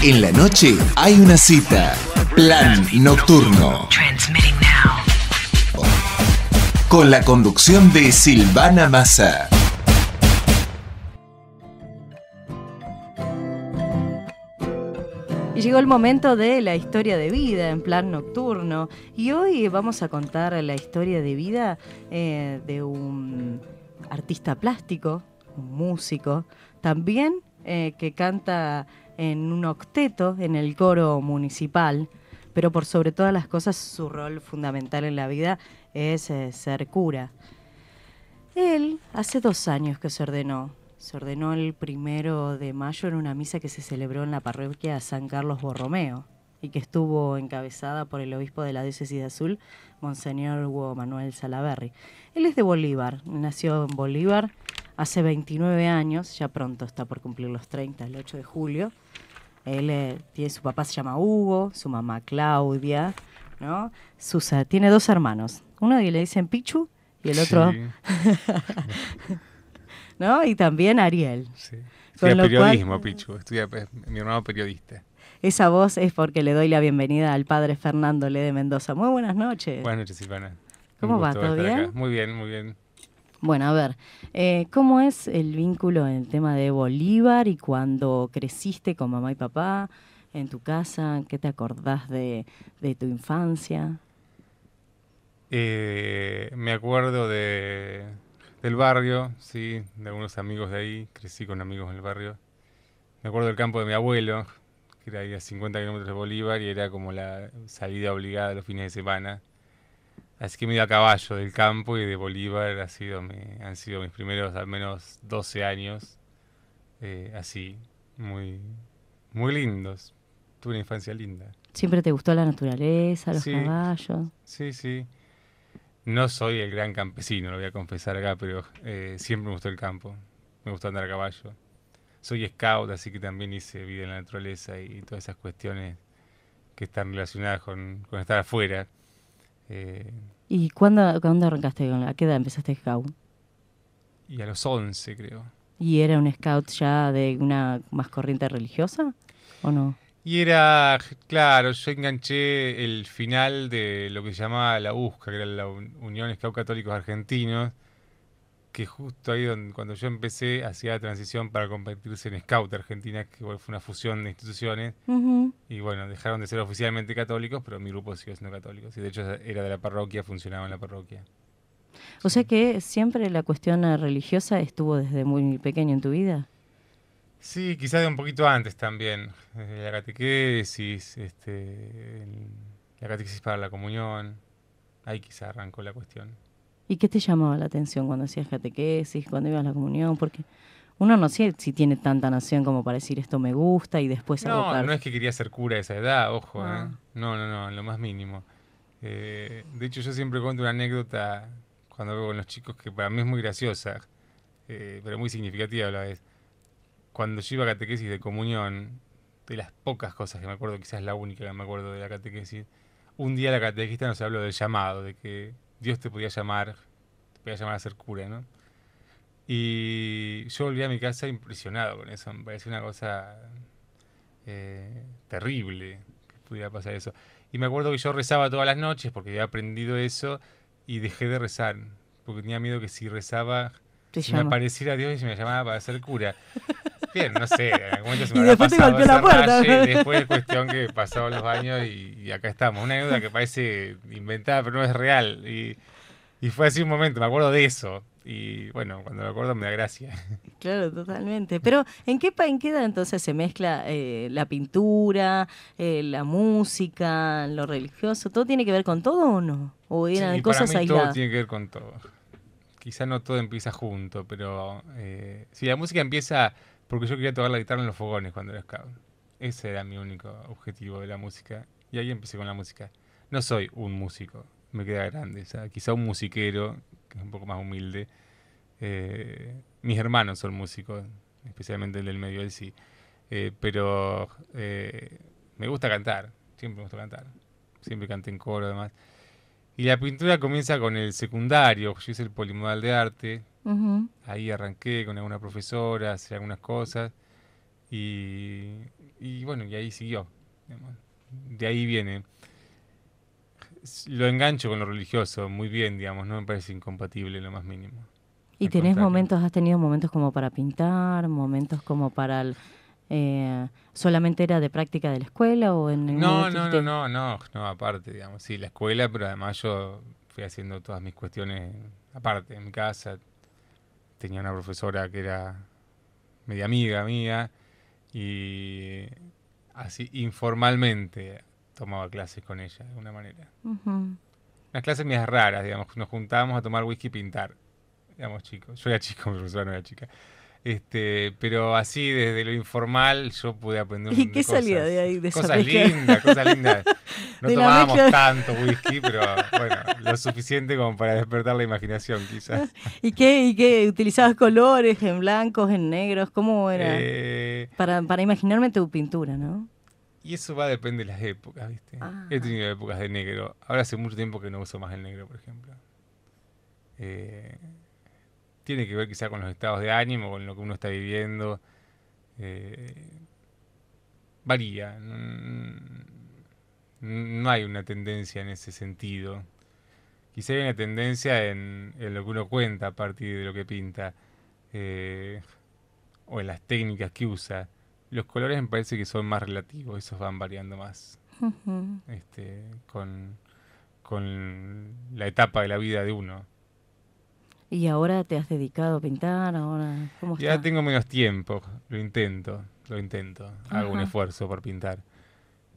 En la noche hay una cita. Plan nocturno. Con la conducción de Silvana Massa. Y llegó el momento de la historia de vida en Plan Nocturno. Y hoy vamos a contar la historia de vida de un artista plástico, un músico, también que canta en un octeto en el coro municipal, pero por sobre todas las cosas su rol fundamental en la vida es ser cura. Él hace 2 años que se ordenó el 1 de mayo en una misa que se celebró en la parroquia San Carlos Borromeo y que estuvo encabezada por el obispo de la diócesis de Azul, Monseñor Hugo Manuel Salaverry. Él es de Bolívar, nació en Bolívar hace 29 años, ya pronto está por cumplir los 30, el 8 de julio. Su papá se llama Hugo, su mamá Claudia, ¿no? Tiene 2 hermanos, uno que le dicen Pichu y el otro... Sí. ¿No? Y también Ariel. Sí. Estudia periodismo, Pichu. Mi hermano periodista. Esa voz es porque le doy la bienvenida al padre Fernando Lede Mendoza. Muy buenas noches. Buenas noches, Silvana. ¿Cómo va? ¿Todo bien? Acá. Muy bien, muy bien. Bueno, a ver, ¿cómo es el vínculo en el tema de Bolívar y cuando creciste con mamá y papá en tu casa? ¿Qué te acordás de tu infancia? Me acuerdo del barrio, sí, de algunos amigos de ahí. Crecí con amigos en el barrio. Me acuerdo del campo de mi abuelo, que era ahí a 50 kilómetros de Bolívar y era como la salida obligada los fines de semana. Así que me iba a caballo del campo y de Bolívar han sido mis primeros al menos 12 años, así, muy, muy lindos. Tuve una infancia linda. ¿Siempre te gustó la naturaleza, los caballos? Sí, sí. No soy el gran campesino, lo voy a confesar acá, pero siempre me gustó el campo. Me gustó andar a caballo. Soy scout, así que también hice vida en la naturaleza y todas esas cuestiones que están relacionadas con estar afuera. ¿Y cuándo arrancaste? ¿A qué edad empezaste scout? Y a los 11, creo. ¿Y era un scout ya de una más corriente religiosa o no? Y era, claro, yo enganché el final de lo que se llamaba la USCA, que era la Unión Scout Católicos Argentinos, que justo ahí cuando yo empecé hacía la transición para convertirse en Scout Argentina, que fue una fusión de instituciones. Uh-huh. Y bueno, dejaron de ser oficialmente católicos, pero mi grupo siguió siendo católico. Y de hecho era de la parroquia, funcionaba en la parroquia. O sea que siempre la cuestión religiosa estuvo desde muy pequeño en tu vida. Sí, quizás de un poquito antes también. La catequesis, la catequesis para la comunión. Ahí quizás arrancó la cuestión. ¿Y qué te llamaba la atención cuando hacías catequesis, cuando ibas a la comunión? Porque uno no sé si tiene tanta noción como para decir esto me gusta y después abocar. No es que quería ser cura a esa edad, ojo, Ah. No, en lo más mínimo. De hecho, yo siempre cuento una anécdota cuando hablo con los chicos que para mí es muy graciosa, pero muy significativa a la vez. Cuando yo iba a catequesis de comunión, de las pocas cosas que me acuerdo, quizás la única que me acuerdo de la catequesis, un día la catequista nos habló del llamado, de que Dios te podía llamar a ser cura, ¿no? Y yo volví a mi casa impresionado con eso, me pareció una cosa terrible que pudiera pasar eso. Y me acuerdo que yo rezaba todas las noches porque había aprendido eso y dejé de rezar, porque tenía miedo que si rezaba, me apareciera Dios y me llamaba para ser cura. Bien, no sé, en algún momento se me habrá pasado esa raya y después es cuestión que pasaron los años y acá estamos. Una anécdota que parece inventada pero no es real. Y fue así un momento, me acuerdo de eso. Y bueno, cuando lo acuerdo me da gracia. Claro, totalmente. Pero ¿en qué edad entonces se mezcla la pintura, la música, lo religioso? ¿Todo tiene que ver con todo o no? ¿O eran Sí, cosas para mí aisladas? todo tiene que ver con todo. Quizá no todo empieza junto, pero sí, la música empieza porque yo quería tocar la guitarra en los fogones cuando era scout. Ese era mi único objetivo de la música. Y ahí empecé con la música. No soy un músico, me queda grande. O sea, quizá un musiquero, que es un poco más humilde. Mis hermanos son músicos, especialmente el del medio, él sí. Pero me gusta cantar, siempre me gusta cantar. Siempre canté en coro, además. Y la pintura comienza con el secundario. Yo hice el polimodal de arte. Uh-huh. Ahí arranqué con alguna profesora, hacer algunas cosas. Y, y bueno, y ahí siguió. Digamos. De ahí viene. Lo engancho con lo religioso muy bien, digamos, no me parece incompatible en lo más mínimo. ¿Y Al tenés contrario. momentos, has tenido momentos como para pintar, momentos como solamente era de práctica de la escuela o en algún No, momento no, no, dijiste, no, no, no, aparte, digamos, sí, la escuela, pero además yo fui haciendo todas mis cuestiones aparte, en mi casa. Tenía una profesora que era media amiga mía y así informalmente tomaba clases con ella, de alguna manera. "Ujú". Unas clases medias raras, digamos, nos juntábamos a tomar whisky y pintar, digamos, chicos. Yo era chico, mi profesora no era chica. Pero así desde lo informal yo pude aprender un ¿Y montón de qué salía de cosas. ahí, de esa Cosas mezcla? lindas, cosas lindas. No De la tomábamos mezcla. tanto whisky, pero bueno, lo suficiente como para despertar la imaginación, quizás. ¿Y qué? ¿Utilizabas colores en blancos, en negros? ¿Cómo era? Eh, Para imaginarme tu pintura, ¿no? y eso va a depender de las épocas, ¿viste? He Ajá. tenido épocas de negro. Ahora hace mucho tiempo que no uso más el negro, por ejemplo. Eh, tiene que ver quizá con los estados de ánimo, con lo que uno está viviendo. Eh, varía. No hay una tendencia en ese sentido. Quizá hay una tendencia en lo que uno cuenta a partir de lo que pinta, eh, o en las técnicas que usa. Los colores me parece que son más relativos, esos van variando más, Ujú. con la etapa de la vida de uno. ¿Y ahora te has dedicado a pintar? Ahora, ¿cómo Ya está? tengo menos tiempo, lo intento, hago un Ajá. esfuerzo por pintar,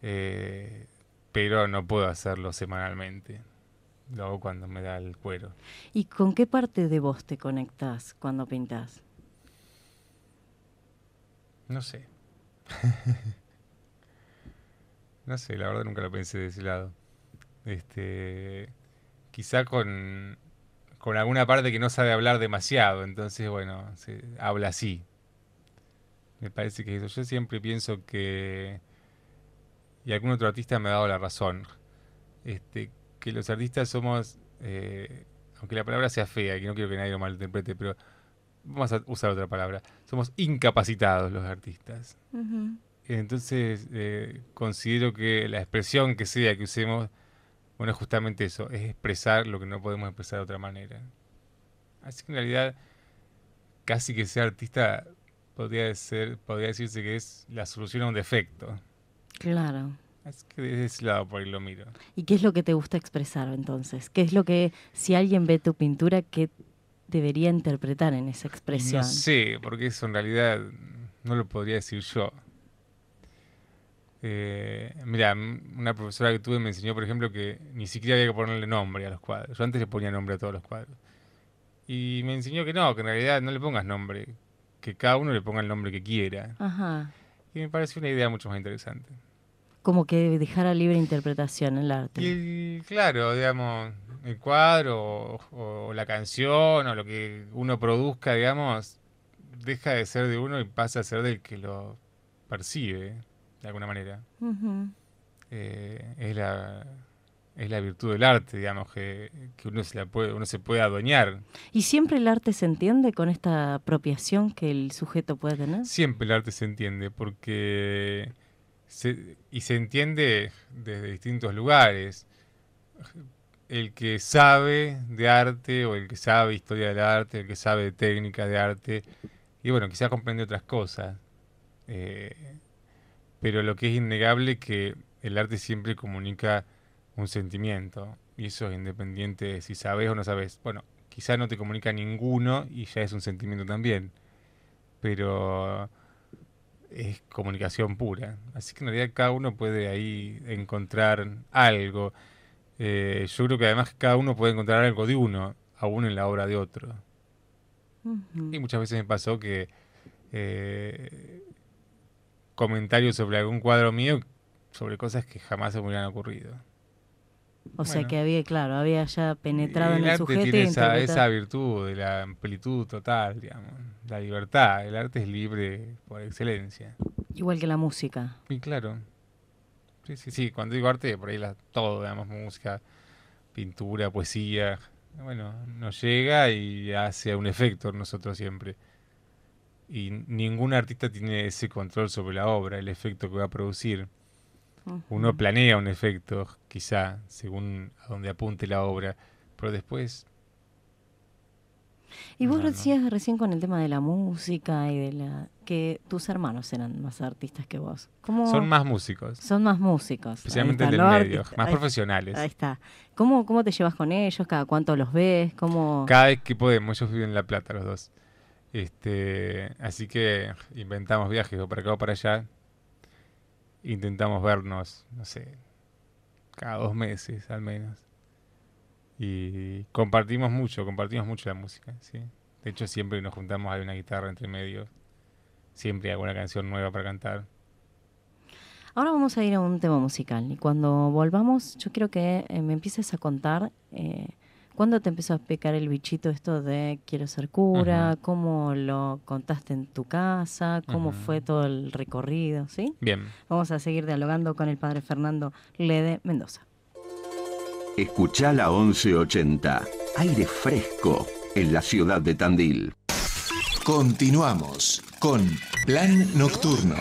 eh, pero no puedo hacerlo semanalmente, lo hago cuando me da el cuero. ¿Y con qué parte de vos te conectás cuando pintás? No sé, no sé, la verdad nunca lo pensé de ese lado. Este, quizá con alguna parte que no sabe hablar demasiado, entonces bueno, se habla así. Me parece que eso. Yo siempre pienso que, y algún otro artista me ha dado la razón, que los artistas somos, aunque la palabra sea fea, y que no quiero que nadie lo malinterprete, pero vamos a usar otra palabra, somos incapacitados los artistas. Ujú. Entonces, considero que la expresión que sea que usemos, bueno, es justamente eso, es expresar lo que no podemos expresar de otra manera. Así que en realidad, casi que ser artista podría decirse que es la solución a un defecto. Claro. Así que desde ese lado por ahí lo miro. ¿Y qué es lo que te gusta expresar entonces? ¿Qué es lo que, si alguien ve tu pintura, qué debería interpretar en esa Y no expresión? sé, porque eso en realidad no lo podría decir yo. Mira, una profesora que tuve me enseñó, por ejemplo, que ni siquiera había que ponerle nombre a los cuadros. Yo antes le ponía nombre a todos los cuadros. Y me enseñó que no, que en realidad no le pongas nombre, que cada uno le ponga el nombre que quiera. Ajá. Y me pareció una idea mucho más interesante. Como que dejara libre interpretación el arte. Claro, digamos, el cuadro o la canción o lo que uno produzca, digamos, deja de ser de uno y pasa a ser del que lo percibe, de alguna manera. Ujú. Eh, es la, es la virtud del arte, digamos, que uno se puede adueñar. ¿Y siempre el arte se entiende con esta apropiación que el sujeto puede tener? Siempre el arte se entiende, porque y se entiende desde distintos lugares. El que sabe de arte o el que sabe historia del arte, el que sabe de técnica de arte, y bueno, quizás comprende otras cosas. eh, pero lo que es innegable es que el arte siempre comunica un sentimiento, y eso es independiente de si sabes o no sabes. Bueno, quizás no te comunica ninguno y ya es un sentimiento también, pero es comunicación pura. Así que en realidad cada uno puede ahí encontrar algo. Yo creo que además cada uno puede encontrar algo de uno, aún en la obra de otro. Y Ujú. muchas veces me pasó que eh, comentarios sobre algún cuadro mío, sobre cosas que jamás se me hubieran ocurrido. O sea Bueno, que había, claro, había ya penetrado en el el arte sujeto y tiene interpretado. esa virtud de la amplitud total, digamos, la libertad. El arte es libre por excelencia. Igual que la música. Y claro, sí, sí, sí, cuando digo arte, por ahí todo, digamos, música, pintura, poesía, bueno, nos llega y hace un efecto en nosotros siempre. y ningún artista tiene ese control sobre la obra, el efecto que va a producir. Uno planea un efecto, quizá, según a donde apunte la obra, pero después... Y vos no. decías recién con el tema de la música y que tus hermanos eran más artistas que vos. Son más músicos, Son más músicos. especialmente Ahí el está, del no medio, artistas. más Ahí profesionales. está. ¿Cómo te llevas con ellos? ¿Cada cuánto los ves? ¿Cómo? Cada vez que podemos, ellos viven en La Plata los dos. Así que inventamos viajes o para acá o para allá. Intentamos vernos, no sé, cada 2 meses al menos. Y compartimos mucho la música, ¿sí? De hecho, siempre que nos juntamos hay una guitarra entre medio. Siempre hay alguna canción nueva para cantar. Ahora vamos a ir a un tema musical. Y cuando volvamos, yo quiero que me empieces a contar cuándo te empezó a picar el bichito esto de quiero ser cura, cómo lo contaste en tu casa, cómo fue todo el recorrido, ¿sí? Bien. Vamos a seguir dialogando con el padre Fernando Lede Mendoza. Escuchá la 1180. Aire fresco en la ciudad de Tandil. Continuamos con Plan Nocturno.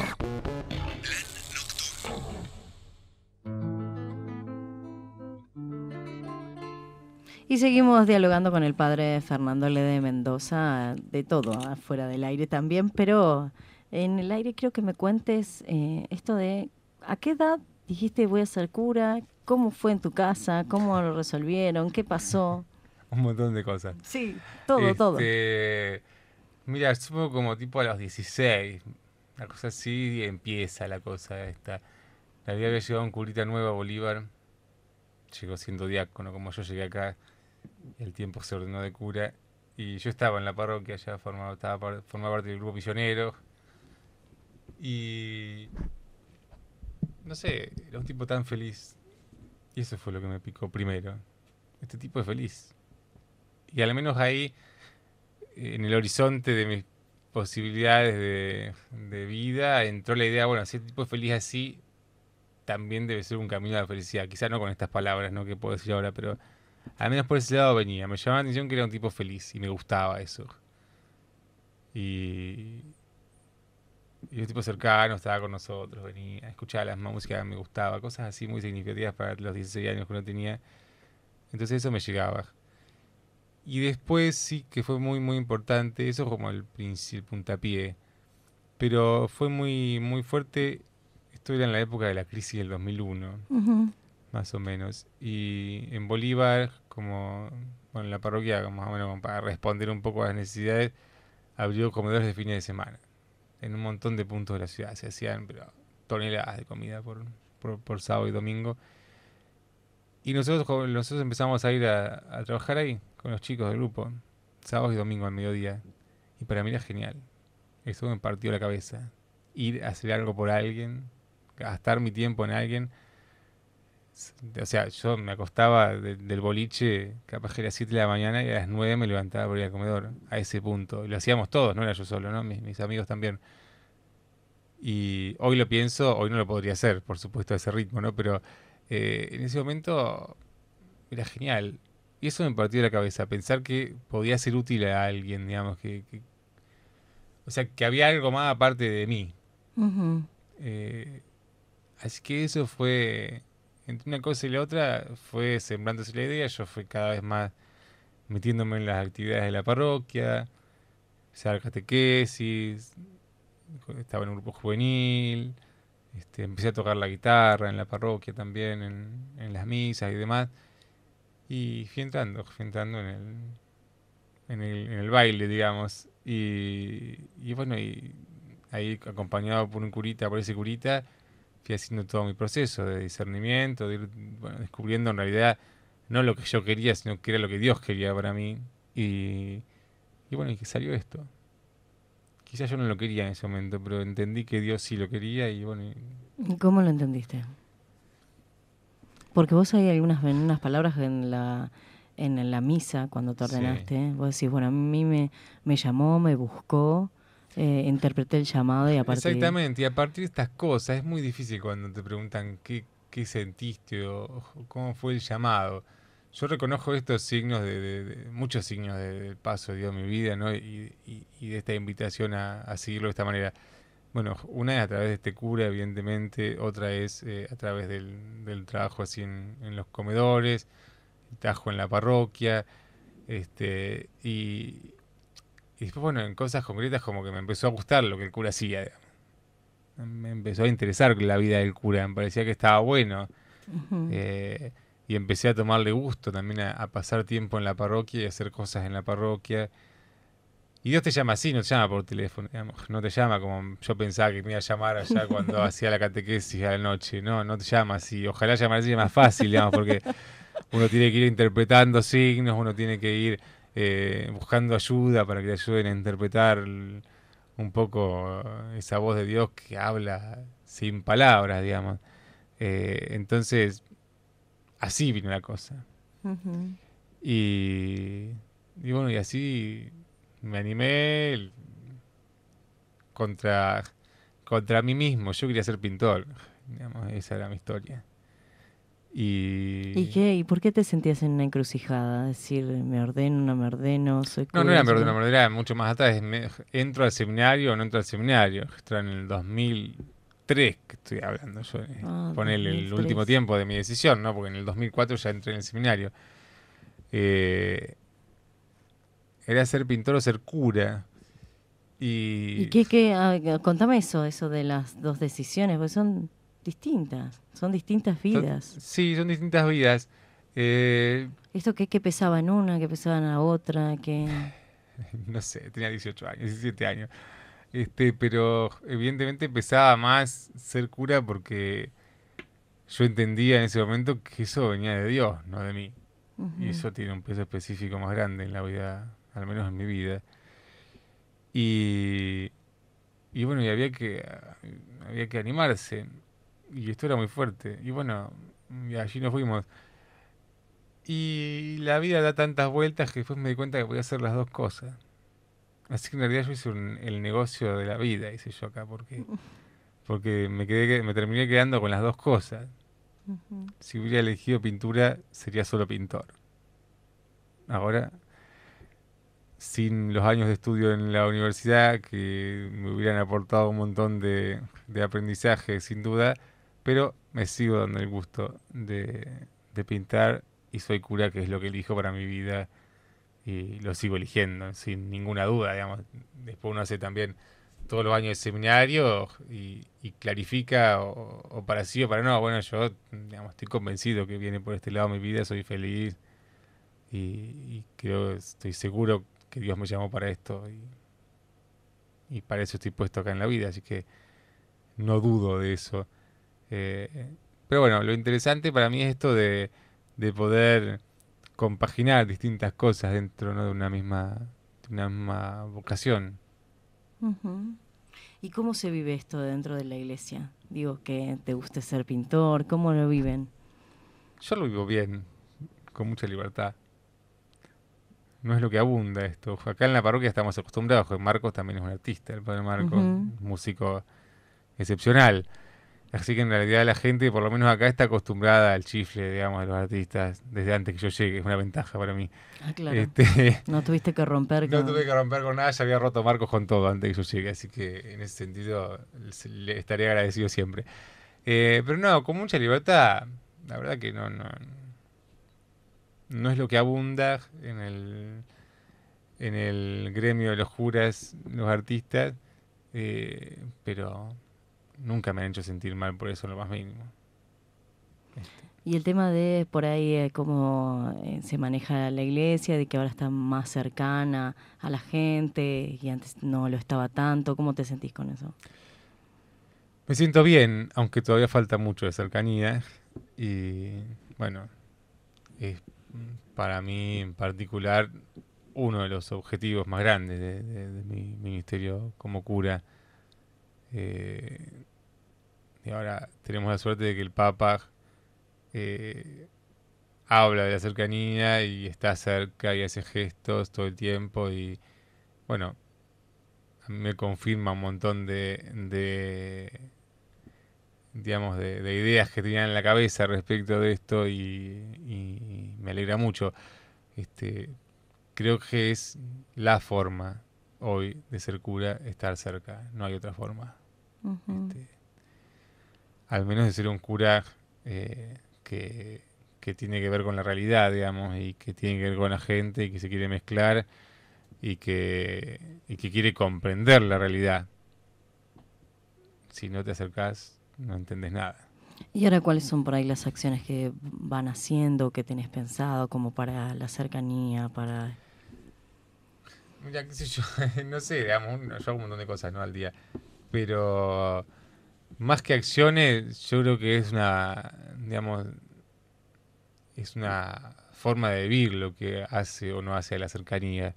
Y seguimos dialogando con el padre Fernando Lede Mendoza, de todo, afuera del aire también, pero en el aire quiero que me cuentes esto de ¿a qué edad dijiste voy a ser cura? ¿Cómo fue en tu casa? ¿Cómo lo resolvieron? ¿Qué pasó? Un montón de cosas. Sí, todo. Mira, supongo como tipo a los 16. La cosa así empieza la cosa esta. La vida había llegado un curita nuevo a Bolívar. Llegó siendo diácono, como yo llegué acá. El tiempo se ordenó de cura. Y yo estaba en la parroquia, ya formaba parte del grupo misionero. Y... no sé, era un tipo tan feliz. Y eso fue lo que me picó primero. Este tipo es feliz. Y al menos ahí, en el horizonte de mis posibilidades de vida, entró la idea, bueno, si este tipo es feliz así, también debe ser un camino a la felicidad. Quizá no con estas palabras, ¿no?, que puedo decir ahora, pero al menos por ese lado venía. Me llamaba la atención que era un tipo feliz y me gustaba eso. Y un tipo cercano, estaba con nosotros, venía, escuchaba las músicas que me gustaba, cosas así muy significativas para los 16 años que uno tenía. Entonces eso me llegaba. Y después sí que fue muy muy importante, eso como el puntapié. Pero fue muy muy fuerte, esto era en la época de la crisis del 2001, más o menos. Y en Bolívar, como bueno, en la parroquia, como, más o menos, como para responder un poco a las necesidades, abrió comedores de fines de semana. En un montón de puntos de la ciudad se hacían toneladas de comida por sábado y domingo. Y nosotros empezamos a ir a trabajar ahí, con los chicos del grupo, sábados y domingos al mediodía. Y para mí era genial. Eso me partió la cabeza. Ir a hacer algo por alguien, gastar mi tiempo en alguien. O sea, yo me acostaba del boliche, capaz que a las 7 de la mañana, y a las 9 me levantaba por ir al comedor, a ese punto. Y lo hacíamos todos, no era yo solo, ¿no? Mis amigos también. Y hoy lo pienso, hoy no lo podría hacer, por supuesto, a ese ritmo, ¿no? Pero en ese momento era genial. Y eso me partió la cabeza, pensar que podía ser útil a alguien, digamos, o sea, que había algo más aparte de mí. Así que eso fue, entre una cosa y la otra, fue sembrándose la idea. Yo fui cada vez más metiéndome en las actividades de la parroquia, hacer catequesis, estaba en un grupo juvenil, empecé a tocar la guitarra en la parroquia también, en las misas y demás. Y fui entrando en el baile, digamos. Y bueno, y ahí acompañado por ese curita, fui haciendo todo mi proceso de discernimiento, de ir descubriendo en realidad no lo que yo quería, sino que era lo que Dios quería para mí. Y bueno, y que salió esto. Quizás yo no lo quería en ese momento, pero entendí que Dios sí lo quería y bueno. ¿Cómo lo entendiste? Porque vos hay unas palabras en la misa cuando te ordenaste, sí. Vos decís, bueno, a mí me llamó, me buscó, interpreté el llamado y a partir... Exactamente, y a partir de estas cosas es muy difícil cuando te preguntan qué sentiste o cómo fue el llamado. Yo reconozco estos signos muchos signos del paso de Dios en mi vida, ¿no? Y de esta invitación a seguirlo de esta manera. Bueno, una es a través de este cura, evidentemente, otra es a través del trabajo así en los comedores, el trabajo en la parroquia, y después, bueno, en cosas concretas como que me empezó a gustar lo que el cura hacía, digamos. Me empezó a interesar la vida del cura, me parecía que estaba bueno, Ujú. eh, y empecé a tomarle gusto también a pasar tiempo en la parroquia y a hacer cosas en la parroquia. Y Dios te llama así, no te llama por teléfono, digamos. No te llama como yo pensaba que me iba a llamar allá cuando hacía la catequesis a la noche. No, no te llama así. Ojalá llamar así más fácil, digamos, porque uno tiene que ir interpretando signos, uno tiene que ir buscando ayuda para que le ayuden a interpretar un poco esa voz de Dios que habla sin palabras, digamos. Entonces, así vino la cosa. Ujú. Y, y bueno, y así me animé contra, contra mí mismo. Yo quería ser pintor, digamos, esa era mi historia. ¿Y Y qué? ¿Y por qué te sentías en una encrucijada? Decir, me ordeno, no me ordeno, soy no cura, era no soy perdón, cura. era mucho más atrás. ¿Entro al seminario o no entro al seminario? Esto era en el 2003 que estoy hablando yo. Ah, Ponerle el último 2003. tiempo de mi decisión, ¿no? Porque en el 2004 ya entré en el seminario. Eh, Era ser pintor o ser cura. ¿Y Y qué? Contame eso de las dos decisiones, porque son distintas vidas. sí, son distintas vidas. Eh, ¿Esto qué pesaba en una, qué pesaba en la otra, qué? no sé, tenía 18 años, 17 años. Pero evidentemente empezaba más ser cura porque yo entendía en ese momento que eso venía de Dios, no de mí. Y Ujú. eso tiene un peso específico más grande en la vida, al menos en mi vida. Y, y bueno, y había que animarse. Y esto era muy fuerte. Y bueno, y allí nos fuimos. Y la vida da tantas vueltas que después me di cuenta que podía hacer las dos cosas. Así que en realidad yo hice el negocio de la vida, hice yo acá, porque me terminé quedando con las dos cosas. Ujú. Si hubiera elegido pintura, sería solo pintor. Ahora, sin los años de estudio en la universidad, que me hubieran aportado un montón de aprendizaje, sin duda, pero me sigo dando el gusto de pintar y soy cura, que es lo que elijo para mi vida y lo sigo eligiendo, sin ninguna duda, digamos. Después uno hace también todos los años de seminario y clarifica o para sí o para no. Bueno, yo, digamos, estoy convencido que viene por este lado mi vida, soy feliz y creo, estoy seguro que Dios me llamó para esto y para eso estoy puesto acá en la vida, así que no dudo de eso. Eh, pero bueno, lo interesante para mí es esto de poder compaginar distintas cosas dentro, ¿no? De una misma vocación. Ujú. ¿Y cómo se vive esto dentro de la iglesia? Digo, que te guste ser pintor, ¿cómo lo viven? Yo lo vivo bien, con mucha libertad. No es lo que abunda esto. Acá en la parroquia estamos acostumbrados, porque Marcos también es un artista, el padre Marcos, Ujú. músico excepcional. Así que en realidad la gente, por lo menos acá, está acostumbrada al chifle, digamos, de los artistas desde antes que yo llegue, es una ventaja para mí. Ah, claro. Este, No tuviste que romper no tuve con... que romper con nada, ya había roto Marcos con todo antes que yo llegue, así que en ese sentido le estaré agradecido siempre. Pero no, con mucha libertad, la verdad que no es lo que abunda en el gremio de los curas, los artistas, pero nunca me han hecho sentir mal por eso, lo más mínimo. Este, Y el tema de por ahí cómo se maneja la iglesia, de que ahora está más cercana a la gente y antes no lo estaba tanto, ¿cómo te sentís con eso? Me siento bien, aunque todavía falta mucho de cercanía. Y bueno, es para mí en particular uno de los objetivos más grandes de mi ministerio como cura. Eh, y ahora tenemos la suerte de que el Papa eh, habla de la cercanía y está cerca y hace gestos todo el tiempo. Y bueno, a mí me confirma un montón digamos, de ideas que tenía en la cabeza respecto de esto y me alegra mucho. Creo que es la forma hoy de ser cura, estar cerca, no hay otra forma. Ujú. Al menos de ser un cura que tiene que ver con la realidad, digamos, y que tiene que ver con la gente y que se quiere mezclar y que quiere comprender la realidad. Si no te acercás, no entendés nada. ¿Y ahora cuáles son por ahí las acciones que van haciendo, que tenés pensado, como para la cercanía, para... Mira, qué sé yo, no sé, digamos, yo hago un montón de cosas, ¿no? Al día. Pero más que acciones, yo creo que es una, digamos, es una forma de vivir lo que hace o no hace a la cercanía.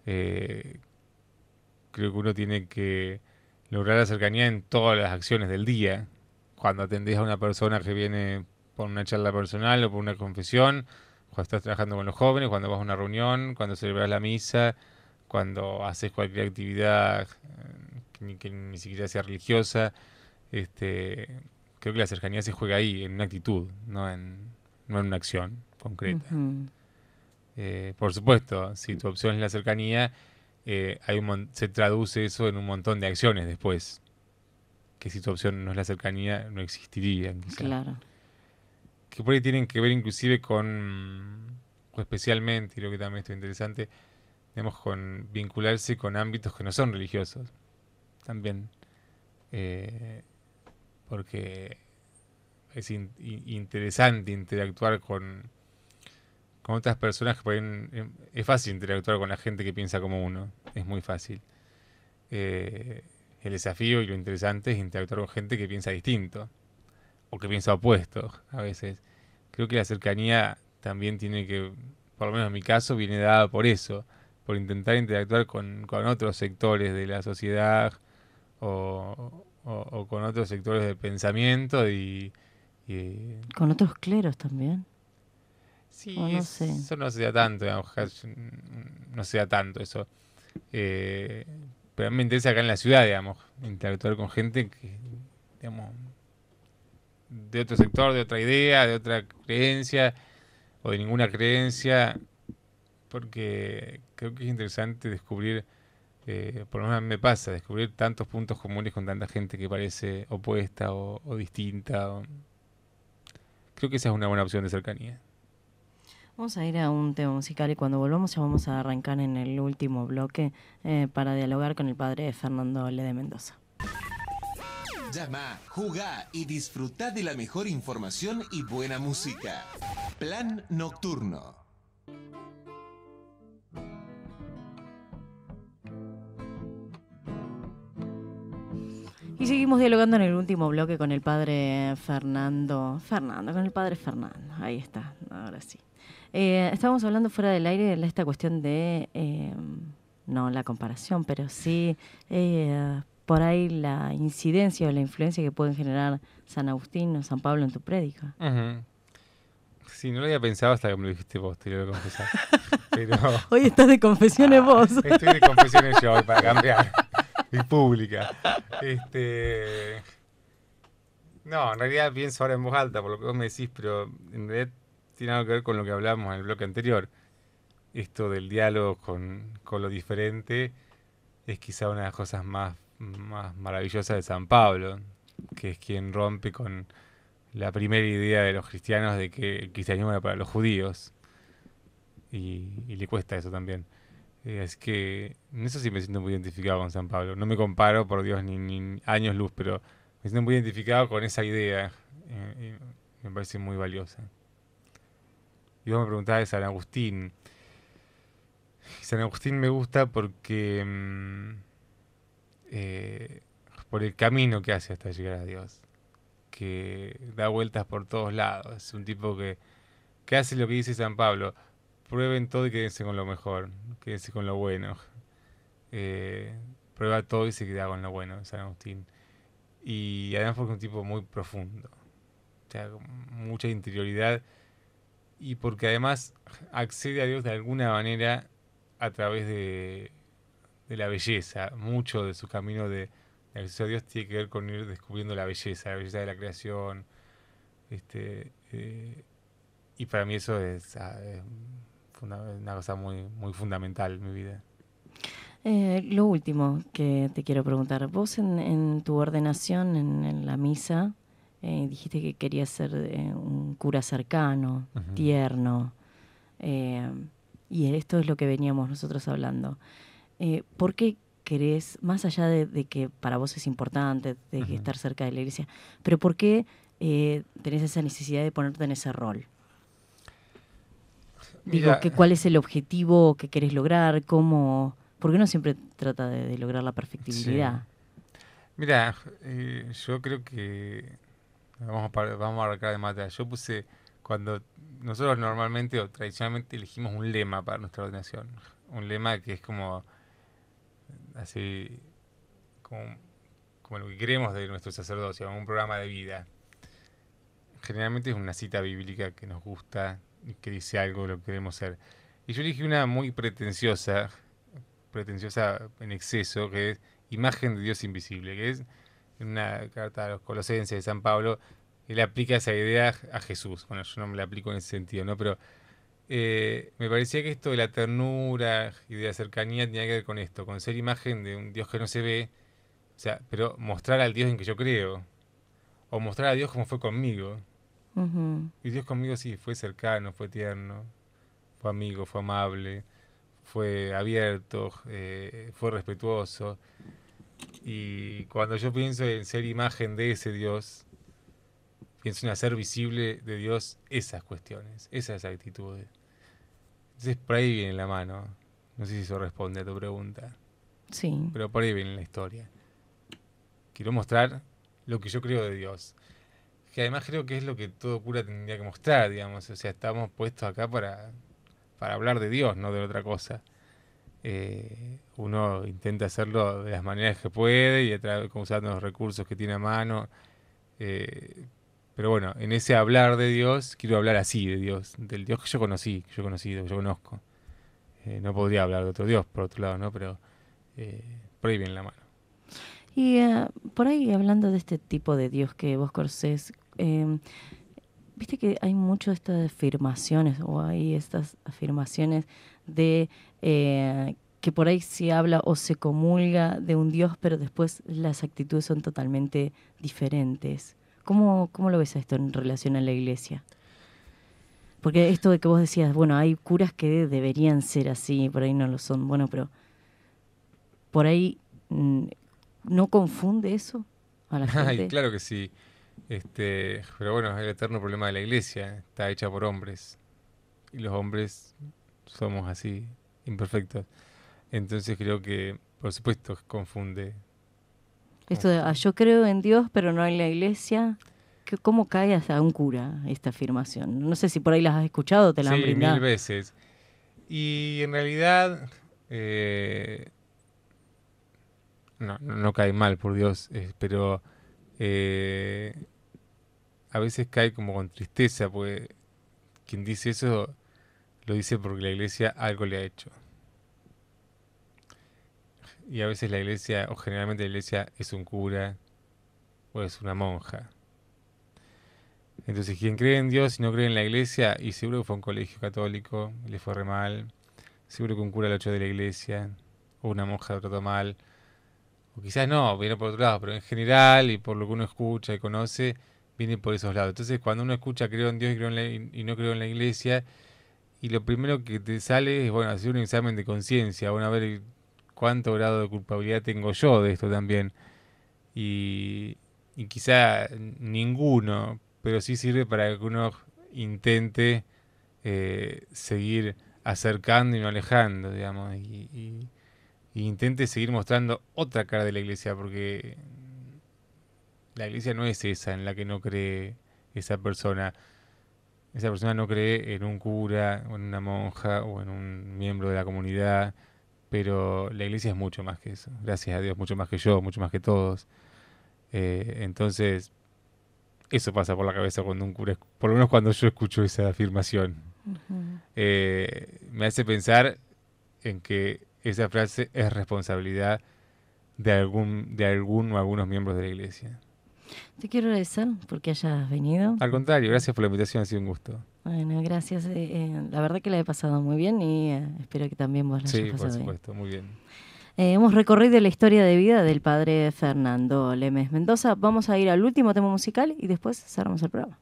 Eh, Creo que uno tiene que lograr la cercanía en todas las acciones del día. Cuando atendés a una persona que viene por una charla personal o por una confesión, cuando estás trabajando con los jóvenes, cuando vas a una reunión, cuando celebras la misa, cuando haces cualquier actividad que ni siquiera sea religiosa. Creo que la cercanía se juega ahí, en una actitud, no en una acción concreta. Ujú. Por supuesto, si tu opción es la cercanía, se traduce eso en un montón de acciones después. Que si tu opción no es la cercanía, no existirían, quizá. Claro. Que por ahí tienen que ver inclusive con, o especialmente, y creo que también esto es interesante, digamos, con vincularse con ámbitos que no son religiosos. También. Eh, Porque es interesante interactuar con otras personas que pueden... Es fácil interactuar con la gente que piensa como uno. Es muy fácil. El desafío y lo interesante es interactuar con gente que piensa distinto. O que piensa opuesto a veces. Creo que la cercanía también tiene que, por lo menos en mi caso, viene dada por eso. Por intentar interactuar con otros sectores de la sociedad o con otros sectores del pensamiento y, Con otros cleros también. O sí, no sé. eso no se da tanto, digamos, no se da tanto eso. Eh, pero a mí me interesa acá en la ciudad, digamos, interactuar con gente que, digamos, de otro sector, de otra idea, de otra creencia o de ninguna creencia, porque creo que es interesante descubrir, por lo menos a mí me pasa, descubrir tantos puntos comunes con tanta gente que parece opuesta o distinta. Creo que esa es una buena opción de cercanía. Vamos a ir a un tema musical y cuando volvamos ya vamos a arrancar en el último bloque para dialogar con el padre Fernando L. de Mendoza. Llama, jugá y disfrutá de la mejor información y buena música. Plan Nocturno. Y seguimos dialogando en el último bloque con el padre con el padre Fernando, ahí está, ahora sí. Estábamos hablando fuera del aire de esta cuestión de, no la comparación, pero sí por ahí la incidencia o la influencia que pueden generar San Agustín o San Pablo en tu prédica. Ujú. Sí, no lo había pensado hasta que me lo dijiste vos, te lo voy a confesar. Pero Hoy estás de confesiones vos. estoy de confesiones yo hoy para cambiar. Y pública. No, en realidad pienso ahora en voz alta por lo que vos me decís, pero en realidad tiene algo que ver con lo que hablábamos en el bloque anterior. Esto del diálogo con lo diferente es quizá una de las cosas más maravillosas de San Pablo, que es quien rompe con la primera idea de los cristianos de que el cristianismo era para los judíos. Y le cuesta eso también. Es que en eso sí me siento muy identificado con San Pablo. No me comparo, por Dios, ni años luz, pero me siento muy identificado con esa idea. Y me parece muy valiosa. Y vos me preguntabas de San Agustín. San Agustín me gusta porque por el camino que hace hasta llegar a Dios, que da vueltas por todos lados. Es un tipo que hace lo que dice San Pablo: prueben todo y quédense con lo mejor, quédense con lo bueno. Prueba todo y se queda con lo bueno, San Agustín. Y además porque es un tipo muy profundo, o sea, con mucha interioridad, y porque además accede a Dios de alguna manera a través de la belleza. Mucho de su camino de acceso a Dios tiene que ver con ir descubriendo la belleza de la creación, este, Y para mí eso es una cosa muy, muy fundamental en mi vida. Lo último que te quiero preguntar, vos en tu ordenación en la misa dijiste que querías ser un cura cercano, Ujú. tierno, y esto es lo que veníamos nosotros hablando. ¿Por qué querés, más allá de que para vos es importante, de que Ujú. estar cerca de la iglesia, pero por qué tenés esa necesidad de ponerte en ese rol? Digo, Mira, ¿cuál es el objetivo que querés lograr? ¿Cómo? Porque uno siempre trata de lograr la sí. perfectibilidad. Mira, yo creo que vamos a arrancar de mata. Yo puse, cuando nosotros normalmente o tradicionalmente elegimos un lema para nuestra ordenación, un lema que es como así, como, como lo que queremos de nuestro sacerdocio, un programa de vida. Generalmente es una cita bíblica que nos gusta y que dice algo de lo que queremos ser. Y yo elegí una muy pretenciosa en exceso, que es imagen de Dios invisible, que es en una carta a los Colosenses de San Pablo. Él aplica esa idea a Jesús. Bueno, yo no me la aplico en ese sentido, ¿no? Pero me parecía que esto de la ternura y de la cercanía tenía que ver con esto, con ser imagen de un Dios que no se ve, o sea, pero mostrar al Dios en que yo creo, o mostrar a Dios como fue conmigo. Ujú. Y Dios conmigo sí, fue cercano, fue tierno, fue amigo, fue amable, fue abierto, fue respetuoso. Y cuando yo pienso en ser imagen de ese Dios, pienso en hacer visible de Dios esas cuestiones, esas actitudes. Entonces por ahí viene la mano. No sé si eso responde a tu pregunta, Sí. pero por ahí viene la historia. Quiero mostrar lo que yo creo de Dios. Que además creo que es lo que todo cura tendría que mostrar, digamos. O sea, estamos puestos acá para hablar de Dios, no de otra cosa. Uno intenta hacerlo de las maneras que puede y usando los recursos que tiene a mano. eh, pero bueno, en ese hablar de Dios, quiero hablar así de Dios, del Dios que yo conocí, que yo he conocido, que yo conozco. No podría hablar de otro Dios, por otro lado, ¿no? Pero eh, por ahí viene la mano. Y por ahí, hablando de este tipo de Dios que vos conocés, viste que hay mucho de estas afirmaciones, o hay estas afirmaciones de que por ahí se habla o se comulga de un Dios, pero después las actitudes son totalmente diferentes. ¿Cómo lo ves a esto en relación a la iglesia? Porque esto de que vos decías, bueno, hay curas que deberían ser así, por ahí no lo son. Bueno, pero por ahí no confunde eso a la Ay, gente. claro que sí. Pero bueno, es el eterno problema de la iglesia. Está hecha por hombres. Y los hombres somos así, imperfectos. Entonces creo que, por supuesto, confunde. Esto de, Confunde. yo creo en Dios, pero no en la iglesia. ¿Cómo cae hasta un cura esta afirmación? No sé si por ahí las has escuchado, te la han Sí, mil brindado. veces. Y en realidad, no cae mal, por Dios, pero eh, a veces cae como con tristeza, porque quien dice eso lo dice porque la iglesia algo le ha hecho. Y a veces la iglesia, o generalmente la iglesia, es un cura o es una monja. Entonces, quien cree en Dios y no cree en la iglesia, y seguro que fue a un colegio católico y le fue re mal, seguro que un cura lo echó de la iglesia, o una monja lo trató mal, o quizás no, viene por otro lado, pero en general, y por lo que uno escucha y conoce, viene por esos lados. Entonces, cuando uno escucha creo en Dios y no creo en la iglesia, y lo primero que te sale es, bueno, hacer un examen de conciencia, bueno, a ver cuánto grado de culpabilidad tengo yo de esto también. Y quizá ninguno, pero sí sirve para que uno intente seguir acercando y no alejando, digamos, y intente seguir mostrando otra cara de la iglesia, porque la iglesia no es esa en la que no cree esa persona. Esa persona no cree en un cura, o en una monja, o en un miembro de la comunidad, pero la iglesia es mucho más que eso. Gracias a Dios, mucho más que yo, mucho más que todos. Entonces, eso pasa por la cabeza cuando un cura, por lo menos cuando yo escucho esa afirmación. Ujú. Me hace pensar en que esa frase es responsabilidad de algún o algunos miembros de la iglesia. Te quiero agradecer porque hayas venido. Al contrario, gracias por la invitación, ha sido un gusto. Bueno, gracias. La verdad que la he pasado muy bien y espero que también vos la Sí, hayas por pasado bien. supuesto, muy bien. Hemos recorrido la historia de vida del padre Fernando Lemes Mendoza. Vamos a ir al último tema musical y después cerramos el programa.